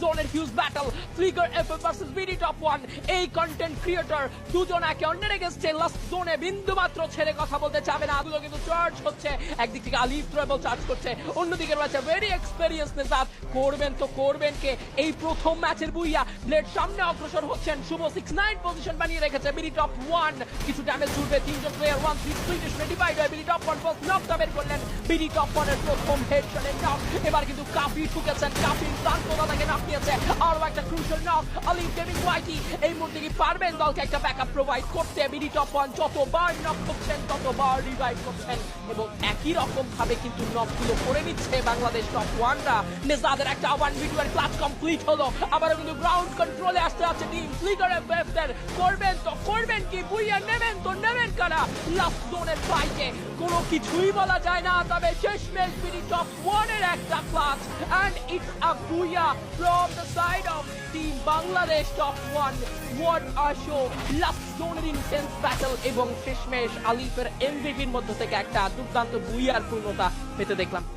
জোনের huge battle flicker FF versus BD top 1 এই content creator দুজন একে অন্যের এগেইনস্টে লাস্ট জোনে বিন্দু মাত্র ছেড়ে কথা বলতে চাবে না দুটো কিন্তু চার্জ হচ্ছে একদিক থেকে আলিফ ট্রাভেল চার্জ করছে অন্যদিকে রয়েছে ভেরি এক্সপেরিয়েন্স নেজাদ করবেন তো করবেন কে এই প্রথম ম্যাচের বুইয়া ব্লেড সামনে অগ্রসর হচ্ছেন শুভ 6-9 পজিশন বানিয়ে রেখেছে বিডি টপ 1 কিছু ড্যামেজ ছুটবে তিনজন প্লেয়ার 1-3 ডিশনে ডিভাইড হয় বিডি টপ 1 ফার্স্ট নকটা বের করলেন বিডি টপ 1 এর প্রথম হেডশটে নক এবার কিন্তু কাফি ঠুকেছেন কাফি প্রান্তদা থেকে নক নিয়েছে আরো একটা ক্রুশাল নক আলিফ গেমিং ওয়াইটি এই মুহূর্তে কি পারবেন দলকে একটা ব্যাকআপ প্রোভাইড করতে বিডি টপ 1 যতবার নক করছেন ততবার রিভাইভ করছেন এবং একই রকম ভাবে কিন্তু নকগুলো করে নিচ্ছে বাংলাদেশ টপ 1রা নেজাদের একটা 1v2 এর ক্লাচ কমপ্লিট হলো আবারও কিন্তু গ্রাউন্ড কন্ট্রোলে আসতে আছে টিম ফ্লিকার এফএফদের করবেন তো করবেন কি বুইয়া নেবেন তো নেবেন কারা লাস্ট জোনের ফাইটে কোনো কিছুই বলা যায় না তবে শেষমেশ বিডি টপ 1 এর একটা clutch and it's a booyah from the side of team Bangladesh top 1 what a show last জোনের ইন্টেন্স ব্যাটল এবং শেষমেশ আলিফের এমভিপির মধ্য থেকে একটা দুর্দান্ত বুইয়ার পূর্ণতা পেতে দেখলাম